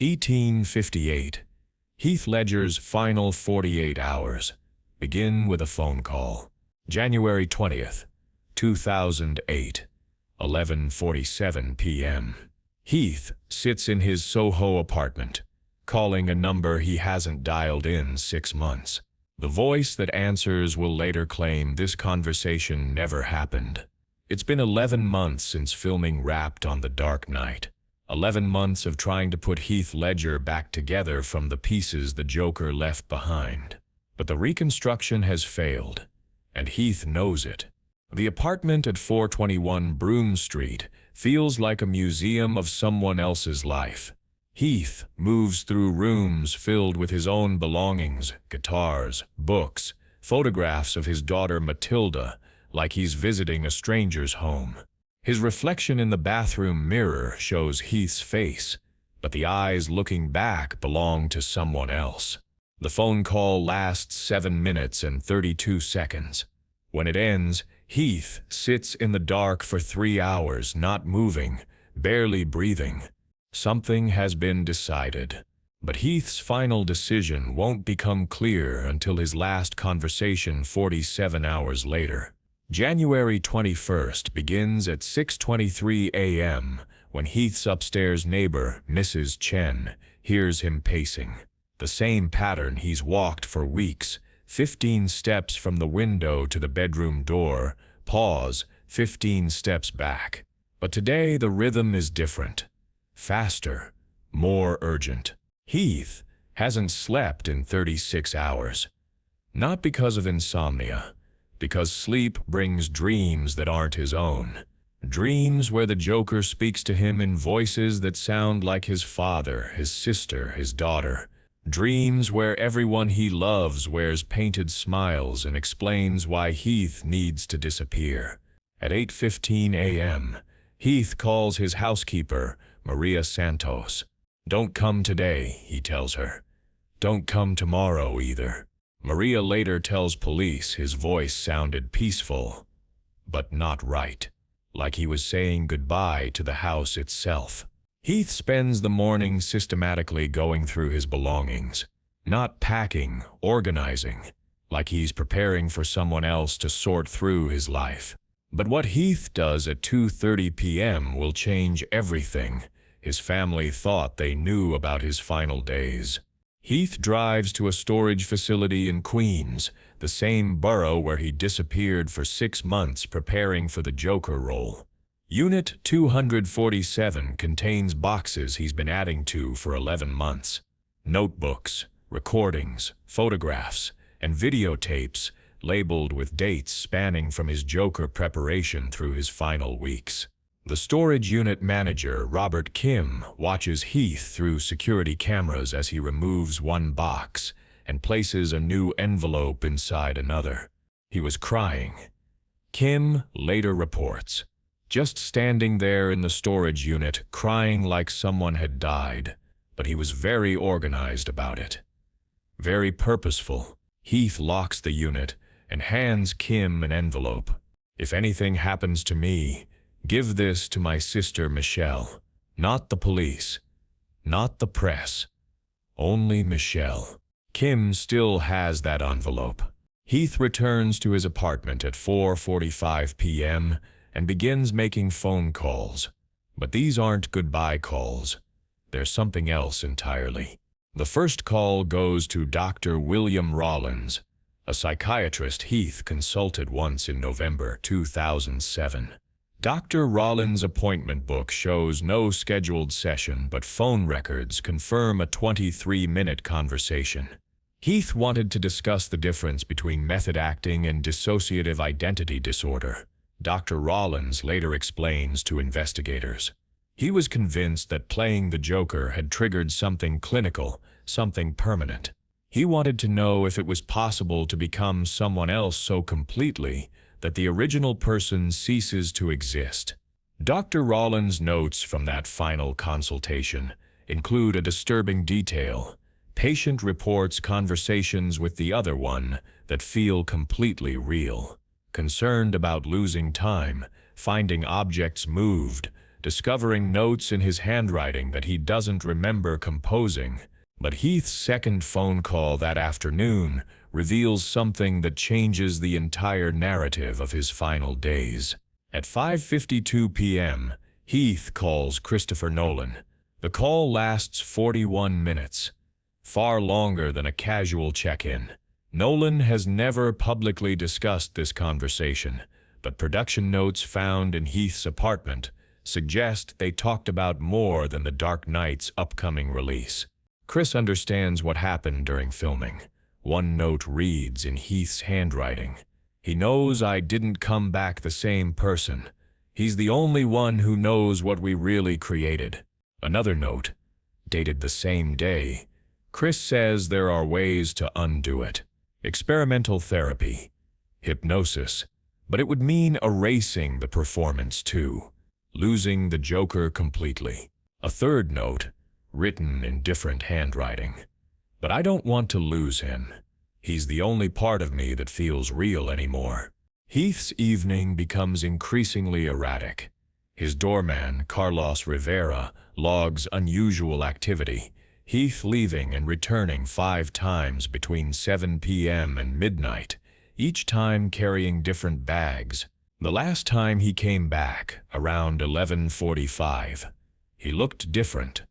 1858. Heath Ledger's final 48 hours begin with a phone call. January 20th, 2008, 11:47 p.m. Heath sits in his Soho apartment, calling a number he hasn't dialed in 6 months. The voice that answers will later claim this conversation never happened. It's been 11 months since filming wrapped on The Dark Knight. 11 months of trying to put Heath Ledger back together from the pieces the Joker left behind. But the reconstruction has failed, and Heath knows it. The apartment at 421 Broome Street feels like a museum of someone else's life. Heath moves through rooms filled with his own belongings, guitars, books, photographs of his daughter Matilda, like he's visiting a stranger's home. His reflection in the bathroom mirror shows Heath's face, but the eyes looking back belong to someone else. The phone call lasts 7 minutes and 32 seconds. When it ends, Heath sits in the dark for 3 hours, not moving, barely breathing. Something has been decided. But Heath's final decision won't become clear until his last conversation 47 hours later. January 21st begins at 6:23 a.m. when Heath's upstairs neighbor, Mrs. Chen, hears him pacing. The same pattern he's walked for weeks. 15 steps from the window to the bedroom door, pause, 15 steps back. But today the rhythm is different. Faster, more urgent. Heath hasn't slept in 36 hours. Not because of insomnia, because sleep brings dreams that aren't his own. Dreams where the Joker speaks to him in voices that sound like his father, his sister, his daughter. Dreams where everyone he loves wears painted smiles and explains why Heath needs to disappear. At 8:15 a.m., Heath calls his housekeeper, Maria Santos. "Don't come today," he tells her. "Don't come tomorrow either." Maria later tells police his voice sounded peaceful, but not right, like he was saying goodbye to the house itself. Heath spends the morning systematically going through his belongings, not packing, organizing, like he's preparing for someone else to sort through his life. But what Heath does at 2:30 p.m. will change everything his family thought they knew about his final days. Heath drives to a storage facility in Queens, the same borough where he disappeared for 6 months preparing for the Joker role. Unit 247 contains boxes he's been adding to for 11 months. Notebooks, recordings, photographs, and videotapes labeled with dates spanning from his Joker preparation through his final weeks. The storage unit manager, Robert Kim, watches Heath through security cameras as he removes one box and places a new envelope inside another. He was crying. Kim later reports, just standing there in the storage unit, crying like someone had died, but he was very organized about it. Very purposeful. Heath locks the unit and hands Kim an envelope. "If anything happens to me, give this to my sister Michelle. Not the police, not the press, only Michelle." Kim still has that envelope. Heath returns to his apartment at 4:45 p.m. and begins making phone calls. But these aren't goodbye calls. There's something else entirely. The first call goes to Dr. William Rollins, a psychiatrist Heath consulted once in November 2007. Dr. Rollins' appointment book shows no scheduled session, but phone records confirm a 23-minute conversation. Heath wanted to discuss the difference between method acting and dissociative identity disorder. Dr. Rollins later explains to investigators. He was convinced that playing the Joker had triggered something clinical, something permanent. He wanted to know if it was possible to become someone else so completely that the original person ceases to exist. Dr. Rollins' notes from that final consultation include a disturbing detail. Patient reports conversations with the other one that feel completely real. Concerned about losing time, finding objects moved, discovering notes in his handwriting that he doesn't remember composing. But Heath's second phone call that afternoon reveals something that changes the entire narrative of his final days. At 5:52 p.m., Heath calls Christopher Nolan. The call lasts 41 minutes, far longer than a casual check-in. Nolan has never publicly discussed this conversation, but production notes found in Heath's apartment suggest they talked about more than The Dark Knight's upcoming release. Chris understands what happened during filming. One note reads in Heath's handwriting, "He knows I didn't come back the same person. He's the only one who knows what we really created." Another note, dated the same day, Chris says there are ways to undo it. Experimental therapy, hypnosis, but it would mean erasing the performance too, losing the Joker completely. A third note, written in different handwriting. "But I don't want to lose him. He's the only part of me that feels real anymore." Heath's evening becomes increasingly erratic. His doorman, Carlos Rivera, logs unusual activity, Heath leaving and returning 5 times between 7 p.m. and midnight, each time carrying different bags. The last time he came back, around 11:45, he looked different.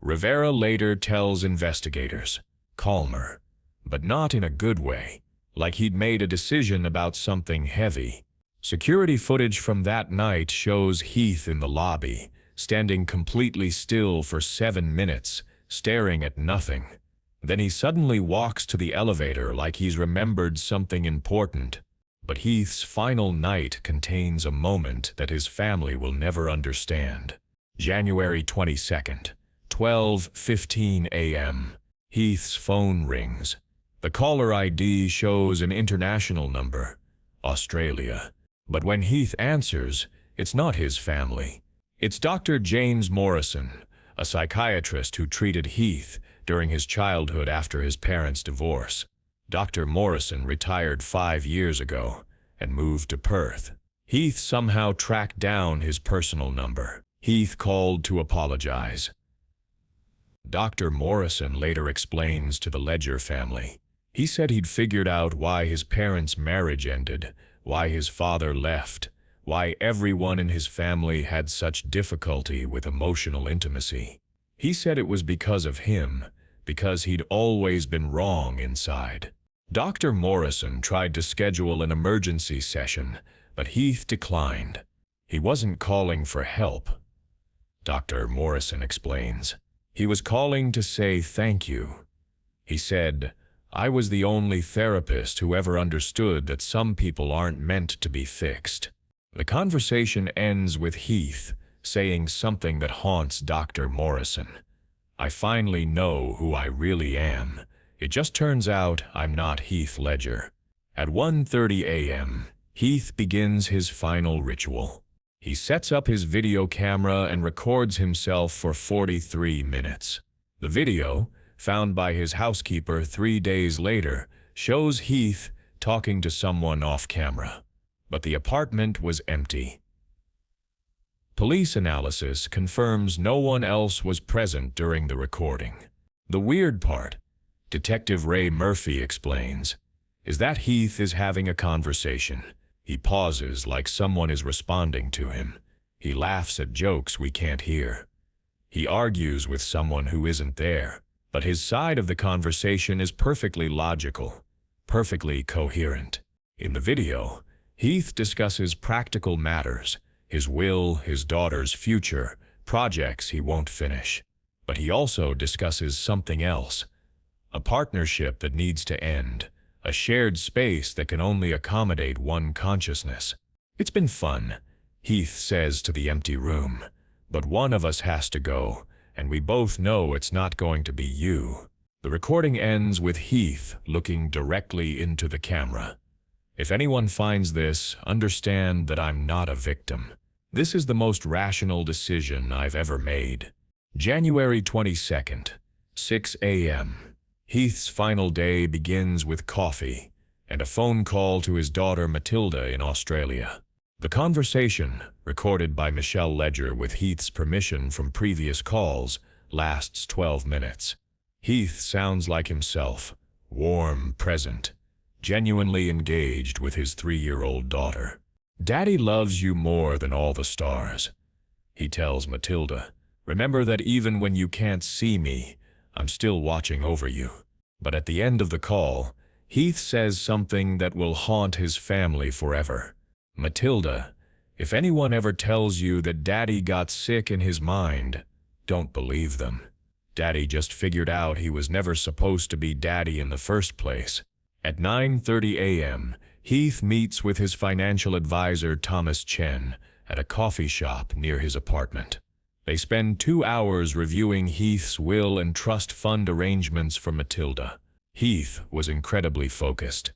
Rivera later tells investigators, calmer, but not in a good way, like he'd made a decision about something heavy. Security footage from that night shows Heath in the lobby, standing completely still for 7 minutes, staring at nothing. Then he suddenly walks to the elevator like he's remembered something important. But Heath's final night contains a moment that his family will never understand. January 22nd. 12:15 a.m. Heath's phone rings. The caller ID shows an international number, Australia. But when Heath answers, it's not his family. It's Dr. James Morrison, a psychiatrist who treated Heath during his childhood after his parents' divorce. Dr. Morrison retired 5 years ago and moved to Perth. Heath somehow tracked down his personal number. Heath called to apologize. Dr. Morrison later explains to the Ledger family. He said he'd figured out why his parents' marriage ended, why his father left, why everyone in his family had such difficulty with emotional intimacy. He said it was because of him, because he'd always been wrong inside. Dr. Morrison tried to schedule an emergency session, but Heath declined. He wasn't calling for help. Dr. Morrison explains. He was calling to say thank you. He said, "I was the only therapist who ever understood that some people aren't meant to be fixed." The conversation ends with Heath saying something that haunts Dr. Morrison. "I finally know who I really am. It just turns out I'm not Heath Ledger." At 1:30 a.m., Heath begins his final ritual. He sets up his video camera and records himself for 43 minutes. The video, found by his housekeeper 3 days later, shows Heath talking to someone off camera. But the apartment was empty. Police analysis confirms no one else was present during the recording. The weird part, Detective Ray Murphy explains, is that Heath is having a conversation. He pauses like someone is responding to him. He laughs at jokes we can't hear. He argues with someone who isn't there, but his side of the conversation is perfectly logical, perfectly coherent. In the video, Heath discusses practical matters, his will, his daughter's future, projects he won't finish. But he also discusses something else, a partnership that needs to end, a shared space that can only accommodate one consciousness. "It's been fun," Heath says to the empty room, "but one of us has to go, and we both know it's not going to be you." The recording ends with Heath looking directly into the camera. "If anyone finds this, understand that I'm not a victim. This is the most rational decision I've ever made." January 22nd, 6 a.m. Heath's final day begins with coffee and a phone call to his daughter Matilda in Australia. The conversation, recorded by Michelle Ledger with Heath's permission from previous calls, lasts 12 minutes. Heath sounds like himself, warm, present, genuinely engaged with his 3-year-old daughter. "Daddy loves you more than all the stars," he tells Matilda. "Remember that even when you can't see me, I'm still watching over you." But at the end of the call, Heath says something that will haunt his family forever. "Matilda, if anyone ever tells you that Daddy got sick in his mind, don't believe them. Daddy just figured out he was never supposed to be Daddy in the first place." At 9:30 a.m., Heath meets with his financial advisor Thomas Chen at a coffee shop near his apartment. They spend 2 hours reviewing Heath's will and trust fund arrangements for Matilda. Heath was incredibly focused.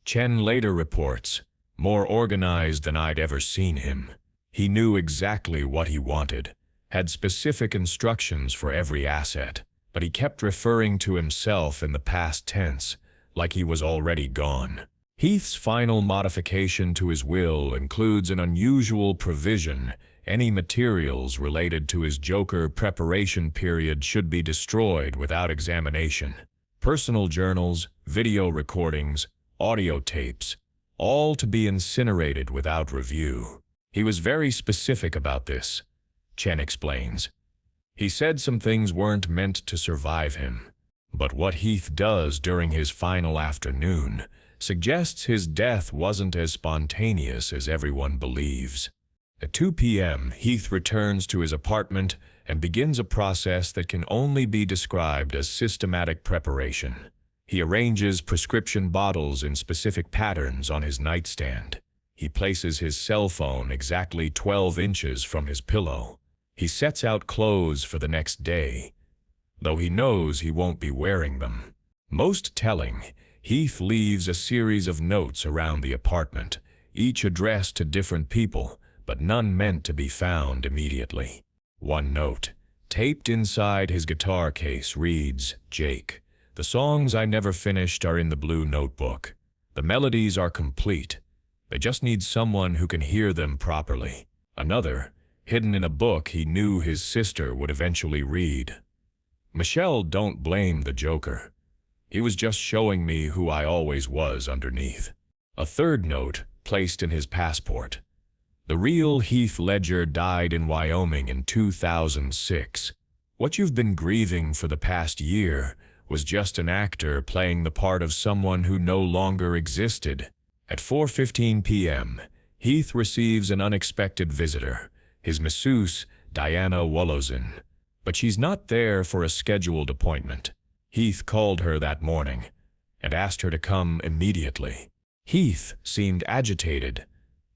Chen later reports, "More organized than I'd ever seen him. He knew exactly what he wanted, had specific instructions for every asset, but he kept referring to himself in the past tense, like he was already gone." Heath's final modification to his will includes an unusual provision: any materials related to his Joker preparation period should be destroyed without examination. Personal journals, video recordings, audio tapes, all to be incinerated without review. He was very specific about this, Chen explains. He said some things weren't meant to survive him. But what Heath does during his final afternoon suggests his death wasn't as spontaneous as everyone believes. At 2 p.m., Heath returns to his apartment and begins a process that can only be described as systematic preparation. He arranges prescription bottles in specific patterns on his nightstand. He places his cell phone exactly 12 inches from his pillow. He sets out clothes for the next day, though he knows he won't be wearing them. Most telling, Heath leaves a series of notes around the apartment, each addressed to different people, but none meant to be found immediately. One note, taped inside his guitar case, reads, "Jake, the songs I never finished are in the blue notebook. The melodies are complete. They just need someone who can hear them properly." Another, hidden in a book he knew his sister would eventually read, "Michelle, don't blame the Joker. He was just showing me who I always was underneath." A third note, placed in his passport. "The real Heath Ledger died in Wyoming in 2006. What you've been grieving for the past year was just an actor playing the part of someone who no longer existed." At 4:15 p.m., Heath receives an unexpected visitor, his masseuse, Diana Wolozin. But she's not there for a scheduled appointment. Heath called her that morning and asked her to come immediately. Heath seemed agitated,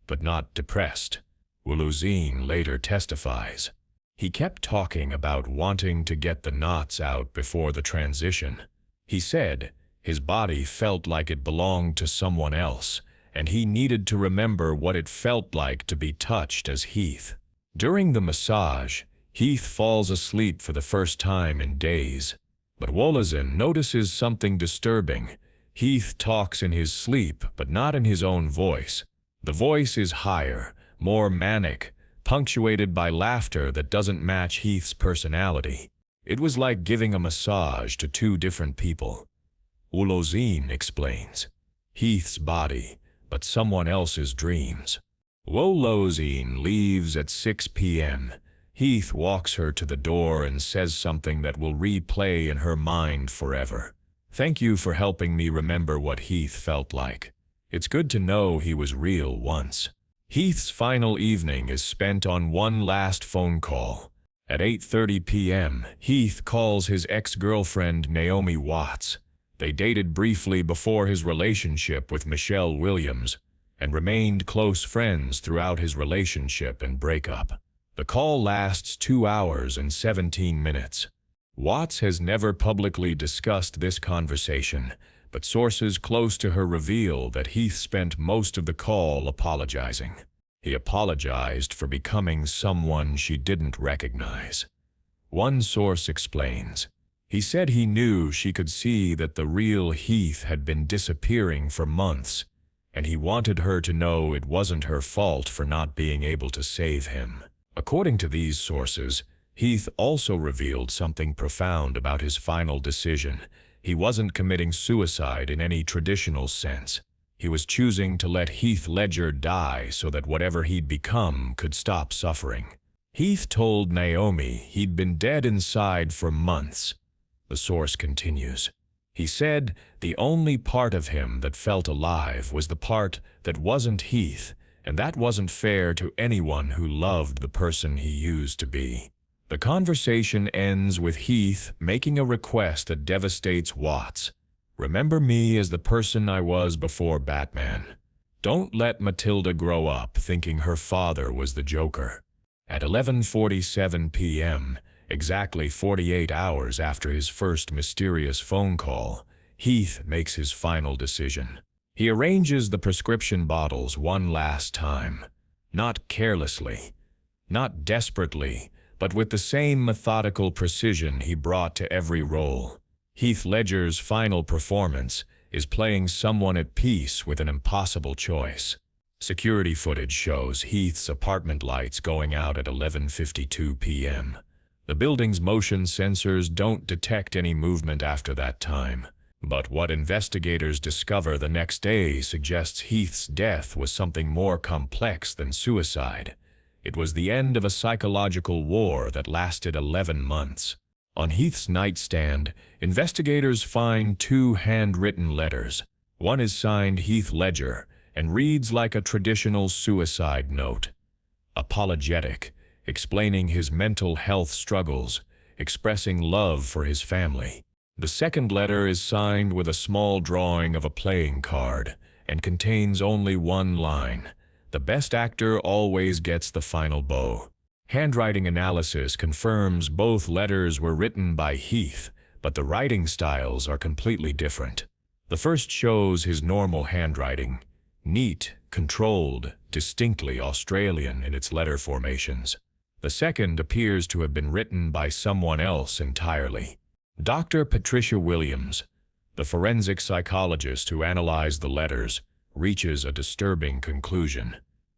but not depressed. Wolozin later testifies. He kept talking about wanting to get the knots out before the transition. He said his body felt like it belonged to someone else, and he needed to remember what it felt like to be touched as Heath. During the massage, Heath falls asleep for the first time in days. But Wolozin notices something disturbing. Heath talks in his sleep, but not in his own voice. The voice is higher, more manic, punctuated by laughter that doesn't match Heath's personality. It was like giving a massage to two different people. Wolozin explains. Heath's body, but someone else's dreams. Wolozin leaves at 6 p.m. Heath walks her to the door and says something that will replay in her mind forever. "Thank you for helping me remember what Heath felt like. It's good to know he was real once." Heath's final evening is spent on one last phone call. At 8:30 p.m., Heath calls his ex-girlfriend Naomi Watts. They dated briefly before his relationship with Michelle Williams and remained close friends throughout his relationship and breakup. The call lasts 2 hours and 17 minutes. Watts has never publicly discussed this conversation, but sources close to her reveal that Heath spent most of the call apologizing. He apologized for becoming someone she didn't recognize. One source explains, he said he knew she could see that the real Heath had been disappearing for months, and he wanted her to know it wasn't her fault for not being able to save him. According to these sources, Heath also revealed something profound about his final decision. He wasn't committing suicide in any traditional sense. He was choosing to let Heath Ledger die so that whatever he'd become could stop suffering. Heath told Naomi he'd been dead inside for months. The source continues. He said the only part of him that felt alive was the part that wasn't Heath, and that wasn't fair to anyone who loved the person he used to be. The conversation ends with Heath making a request that devastates Watts. Remember me as the person I was before Batman. Don't let Matilda grow up thinking her father was the Joker. At 11:47 p.m., exactly 48 hours after his first mysterious phone call, Heath makes his final decision. He arranges the prescription bottles one last time. Not carelessly, not desperately, but with the same methodical precision he brought to every role. Heath Ledger's final performance is playing someone at peace with an impossible choice. Security footage shows Heath's apartment lights going out at 11:52 p.m. The building's motion sensors don't detect any movement after that time. But what investigators discover the next day suggests Heath's death was something more complex than suicide. It was the end of a psychological war that lasted 11 months. On Heath's nightstand, investigators find 2 handwritten letters. One is signed Heath Ledger and reads like a traditional suicide note. Apologetic, explaining his mental health struggles, expressing love for his family. The second letter is signed with a small drawing of a playing card and contains only one line. The best actor always gets the final bow. Handwriting analysis confirms both letters were written by Heath, but the writing styles are completely different. The first shows his normal handwriting, neat, controlled, distinctly Australian in its letter formations. The second appears to have been written by someone else entirely. Dr. Patricia Williams, the forensic psychologist who analyzed the letters, reaches a disturbing conclusion.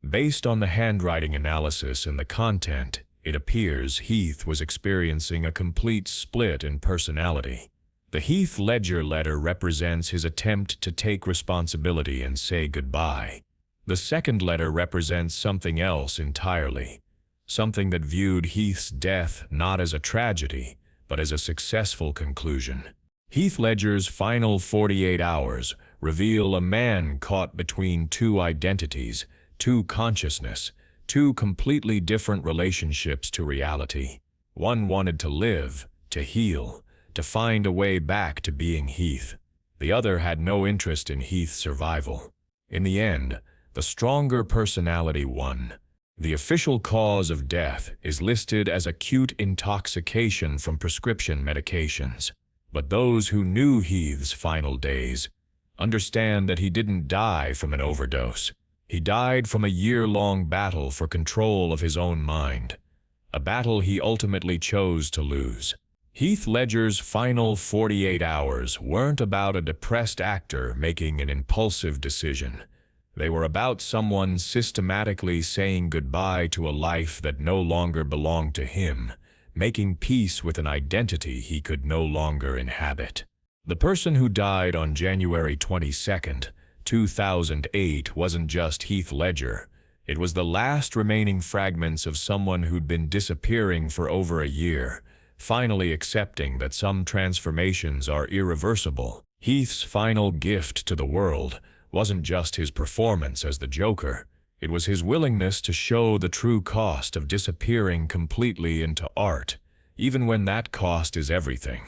Based on the handwriting analysis and the content, it appears Heath was experiencing a complete split in personality. The Heath Ledger letter represents his attempt to take responsibility and say goodbye. The second letter represents something else entirely, something that viewed Heath's death not as a tragedy, but as a successful conclusion. Heath Ledger's final 48 hours reveal a man caught between 2 identities, 2 consciousness, 2 completely different relationships to reality. One wanted to live, to heal, to find a way back to being Heath. The other had no interest in Heath's survival. In the end, the stronger personality won. The official cause of death is listed as acute intoxication from prescription medications. But those who knew Heath's final days understand that he didn't die from an overdose. He died from a year-long battle for control of his own mind, a battle he ultimately chose to lose. Heath Ledger's final 48 hours weren't about a depressed actor making an impulsive decision. They were about someone systematically saying goodbye to a life that no longer belonged to him, making peace with an identity he could no longer inhabit. The person who died on January 22nd, 2008 wasn't just Heath Ledger. It was the last remaining fragments of someone who'd been disappearing for over a year, finally accepting that some transformations are irreversible. Heath's final gift to the world wasn't just his performance as the Joker. It was his willingness to show the true cost of disappearing completely into art, even when that cost is everything.